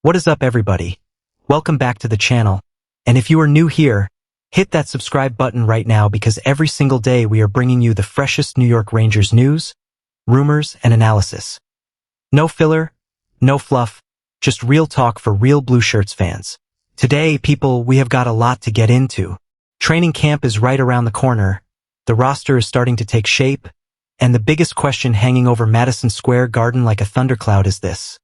What is up, everybody? Welcome back to the channel. And if you are new here, hit that subscribe button right now because every single day we are bringing you the freshest New York Rangers news, rumors, and analysis. No filler, no fluff, just real talk for real Blue Shirts fans. Today, people, we have got a lot to get into. Training camp is right around the corner, the roster is starting to take shape, and the biggest question hanging over Madison Square Garden like a thundercloud is this.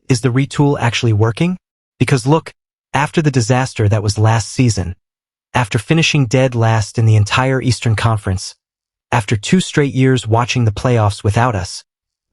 Is the retool actually working? Because look, after the disaster that was last season, after finishing dead last in the entire Eastern Conference, after 2 straight years watching the playoffs without us,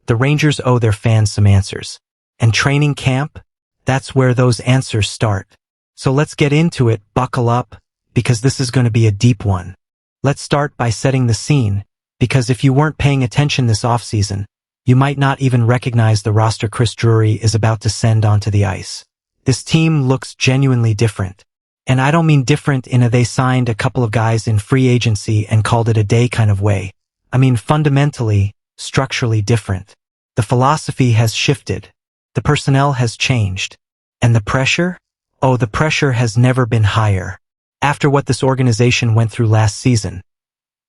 the Rangers owe their fans some answers. And training camp? That's where those answers start. So let's get into it, buckle up, because this is going to be a deep one. Let's start by setting the scene, because if you weren't paying attention this offseason, you might not even recognize the roster Chris Drury is about to send onto the ice. This team looks genuinely different. And I don't mean different in a they signed a couple of guys in free agency and called it a day kind of way. I mean fundamentally, structurally different. The philosophy has shifted. The personnel has changed. And the pressure? Oh, the pressure has never been higher. After what this organization went through last season,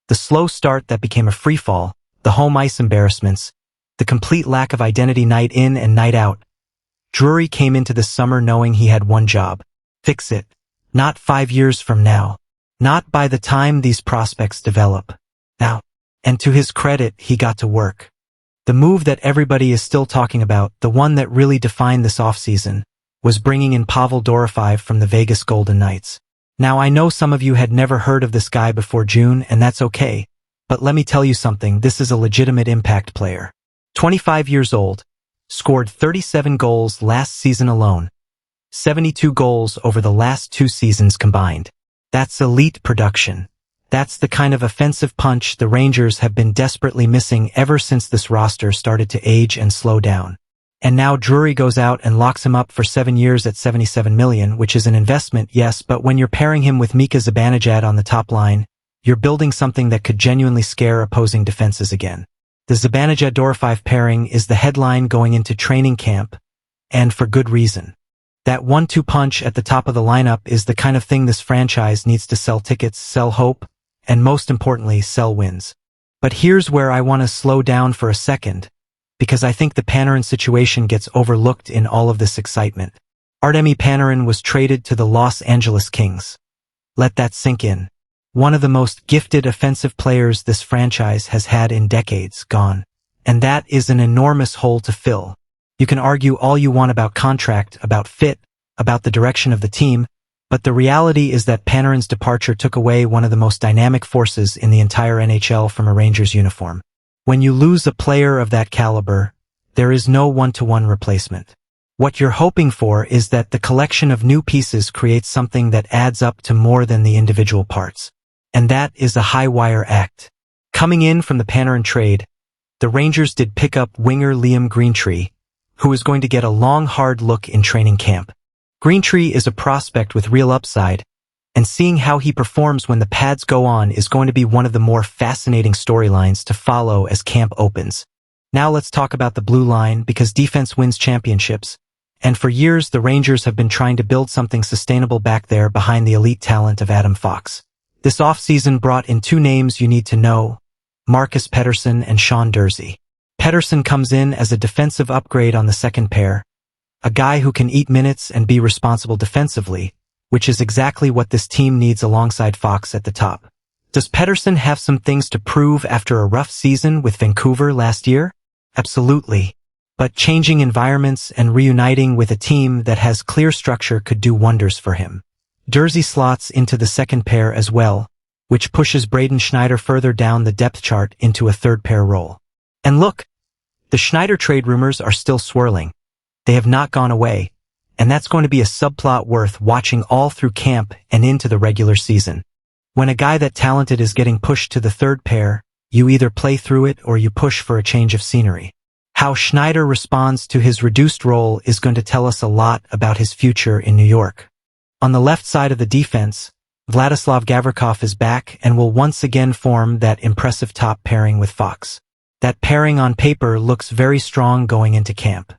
the slow start that became a freefall, the home ice embarrassments, the complete lack of identity night in and night out, Drury came into the summer knowing he had one job. Fix it. Not 5 years from now. Not by the time these prospects develop. Now. And to his credit, he got to work. The move that everybody is still talking about, the one that really defined this offseason, was bringing in Pavel Dorofeyev from the Vegas Golden Knights. Now I know some of you had never heard of this guy before June, and that's okay. But let me tell you something, this is a legitimate impact player. 25 years old, scored 37 goals last season alone. 72 goals over the last 2 seasons combined. That's elite production. That's the kind of offensive punch the Rangers have been desperately missing ever since this roster started to age and slow down. And now Drury goes out and locks him up for 7 years at $77 million, which is an investment, yes, but when you're pairing him with Mika Zibanejad on the top line, you're building something that could genuinely scare opposing defenses again. The Zibanejad-Dorofeyev pairing is the headline going into training camp, and for good reason. That 1-2 punch at the top of the lineup is the kind of thing this franchise needs to sell tickets, sell hope, and most importantly, sell wins. But here's where I want to slow down for a second, because I think the Panarin situation gets overlooked in all of this excitement. Artemi Panarin was traded to the Los Angeles Kings. Let that sink in. One of the most gifted offensive players this franchise has had in decades gone. And that is an enormous hole to fill. You can argue all you want about contract, about fit, about the direction of the team, but the reality is that Panarin's departure took away one of the most dynamic forces in the entire NHL from a Rangers uniform. When you lose a player of that caliber, there is no one-to-one replacement. What you're hoping for is that the collection of new pieces creates something that adds up to more than the individual parts. And that is a high-wire act. Coming in from the Panarin trade, the Rangers did pick up winger Liam Greentree, who is going to get a long, hard look in training camp. Greentree is a prospect with real upside, and seeing how he performs when the pads go on is going to be one of the more fascinating storylines to follow as camp opens. Now let's talk about the blue line, because defense wins championships, and for years the Rangers have been trying to build something sustainable back there behind the elite talent of Adam Fox. This offseason brought in 2 names you need to know, Marcus Pettersson and Sean Durzi. Pettersson comes in as a defensive upgrade on the second pair, a guy who can eat minutes and be responsible defensively, which is exactly what this team needs alongside Fox at the top. Does Pettersson have some things to prove after a rough season with Vancouver last year? Absolutely. But changing environments and reuniting with a team that has clear structure could do wonders for him. Durzi slots into the second pair as well, which pushes Braden Schneider further down the depth chart into a third pair role. And look, the Schneider trade rumors are still swirling. They have not gone away. And that's going to be a subplot worth watching all through camp and into the regular season. When a guy that talented is getting pushed to the third pair, you either play through it or you push for a change of scenery. How Schneider responds to his reduced role is going to tell us a lot about his future in New York. On the left side of the defense, Vladislav Gavrikov is back and will once again form that impressive top pairing with Fox. That pairing on paper looks very strong going into camp.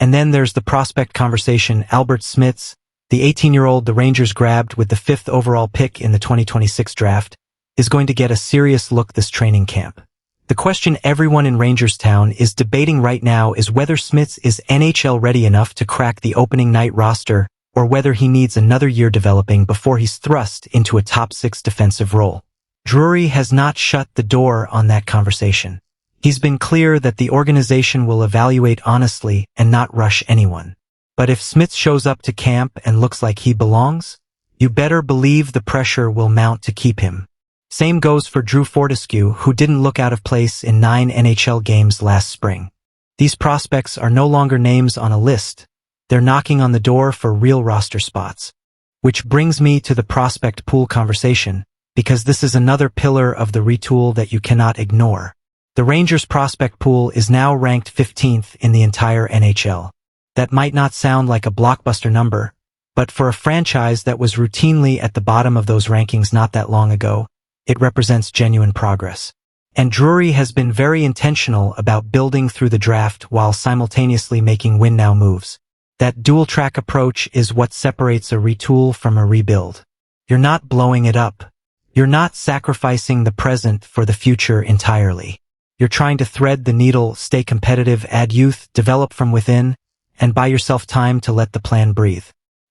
And then there's the prospect conversation. Albert Smits, the 18-year-old the Rangers grabbed with the 5th overall pick in the 2026 draft, is going to get a serious look this training camp. The question everyone in Rangerstown is debating right now is whether Smits is NHL ready enough to crack the opening night roster or whether he needs another year developing before he's thrust into a top 6 defensive role. Drury has not shut the door on that conversation. He's been clear that the organization will evaluate honestly and not rush anyone. But if Smits shows up to camp and looks like he belongs, you better believe the pressure will mount to keep him. Same goes for Drew Fortescue, who didn't look out of place in 9 NHL games last spring. These prospects are no longer names on a list. They're knocking on the door for real roster spots. Which brings me to the prospect pool conversation, because this is another pillar of the retool that you cannot ignore. The Rangers prospect pool is now ranked 15th in the entire NHL. That might not sound like a blockbuster number, but for a franchise that was routinely at the bottom of those rankings not that long ago, it represents genuine progress. And Drury has been very intentional about building through the draft while simultaneously making win-now moves. That dual-track approach is what separates a retool from a rebuild. You're not blowing it up. You're not sacrificing the present for the future entirely. You're trying to thread the needle, stay competitive, add youth, develop from within, and buy yourself time to let the plan breathe.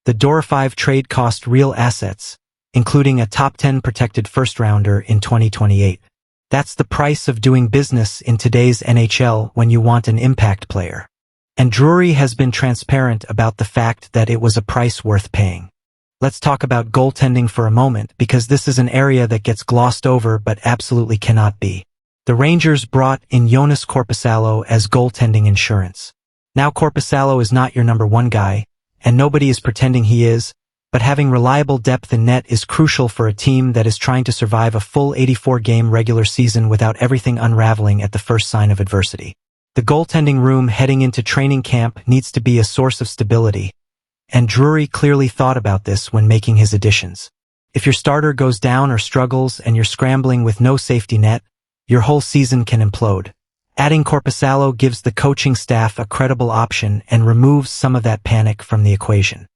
The Dora 5 trade cost real assets, including a top 10 protected first-rounder in 2028. That's the price of doing business in today's NHL when you want an impact player. And Drury has been transparent about the fact that it was a price worth paying. Let's talk about goaltending for a moment, because this is an area that gets glossed over but absolutely cannot be. The Rangers brought in Joonas Korpisalo as goaltending insurance. Now Korpisalo is not your number one guy, and nobody is pretending he is, but having reliable depth in net is crucial for a team that is trying to survive a full 84-game regular season without everything unraveling at the first sign of adversity. The goaltending room heading into training camp needs to be a source of stability, and Drury clearly thought about this when making his additions. If your starter goes down or struggles and you're scrambling with no safety net, your whole season can implode. Adding Korpisalo gives the coaching staff a credible option and removes some of that panic from the equation.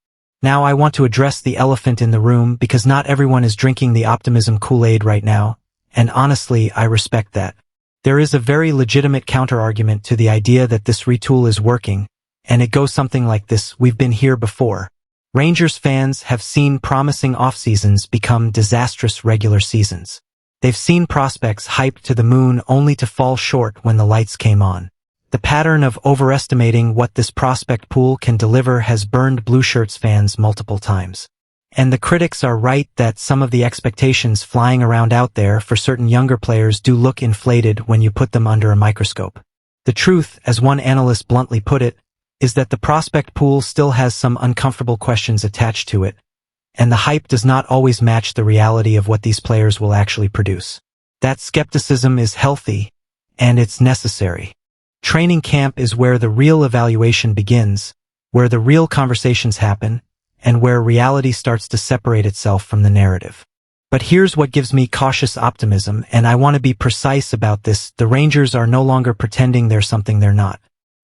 Now I want to address the elephant in the room because not everyone is drinking the optimism Kool-Aid right now, and honestly, I respect that. There is a very legitimate counterargument to the idea that this retool is working, and it goes something like this: we've been here before. Rangers fans have seen promising off-seasons become disastrous regular seasons. They've seen prospects hyped to the moon only to fall short when the lights came on. The pattern of overestimating what this prospect pool can deliver has burned blueshirts fans multiple times. And the critics are right that some of the expectations flying around out there for certain younger players do look inflated when you put them under a microscope. The truth, as one analyst bluntly put it, is that the prospect pool still has some uncomfortable questions attached to it, and the hype does not always match the reality of what these players will actually produce. That skepticism is healthy, and it's necessary. Training camp is where the real evaluation begins, where the real conversations happen, and where reality starts to separate itself from the narrative. But here's what gives me cautious optimism, and I want to be precise about this: the Rangers are no longer pretending they're something they're not.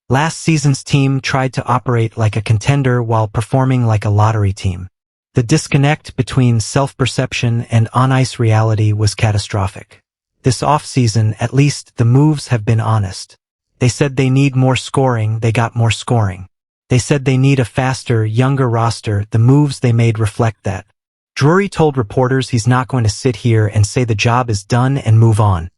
Last season's team tried to operate like a contender while performing like a lottery team. The disconnect between self-perception and on-ice reality was catastrophic. This off-season, at least, the moves have been honest. They said they need more scoring, they got more scoring. They said they need a faster, younger roster, the moves they made reflect that. Drury told reporters he's not going to sit here and say the job is done and move on.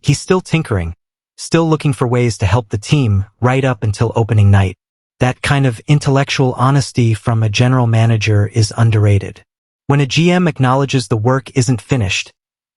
He's still tinkering, still looking for ways to help the team right up until opening night. That kind of intellectual honesty from a general manager is underrated. When a GM acknowledges the work isn't finished,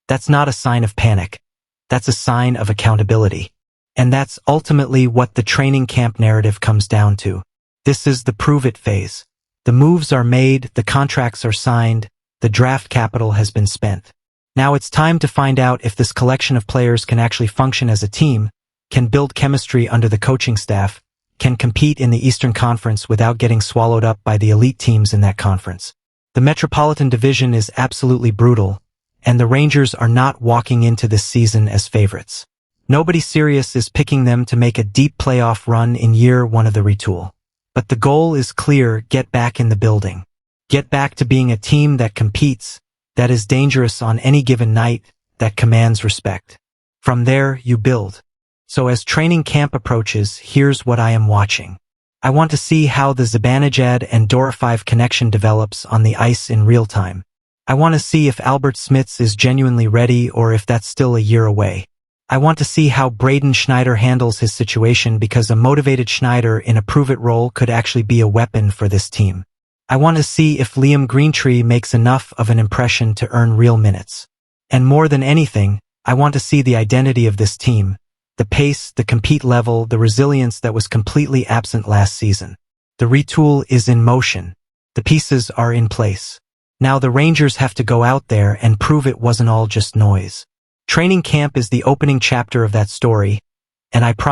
that's not a sign of panic. That's a sign of accountability. And that's ultimately what the training camp narrative comes down to. This is the prove-it phase. The moves are made, the contracts are signed, the draft capital has been spent. Now it's time to find out if this collection of players can actually function as a team, can build chemistry under the coaching staff, can compete in the Eastern Conference without getting swallowed up by the elite teams in that conference. The Metropolitan Division is absolutely brutal, and the Rangers are not walking into this season as favorites. Nobody serious is picking them to make a deep playoff run in year one of the retool. But the goal is clear: get back in the building. Get back to being a team that competes, that is dangerous on any given night, that commands respect. From there, you build. So as training camp approaches, here's what I am watching. I want to see how the Zibanejad and Dora 5 connection develops on the ice in real time. I want to see if Albert Smits is genuinely ready or if that's still a year away. I want to see how Braden Schneider handles his situation, because a motivated Schneider in a prove-it role could actually be a weapon for this team. I want to see if Liam Greentree makes enough of an impression to earn real minutes. And more than anything, I want to see the identity of this team, the pace, the compete level, the resilience that was completely absent last season. The retool is in motion. The pieces are in place. Now the Rangers have to go out there and prove it wasn't all just noise. Training camp is the opening chapter of that story, and I promise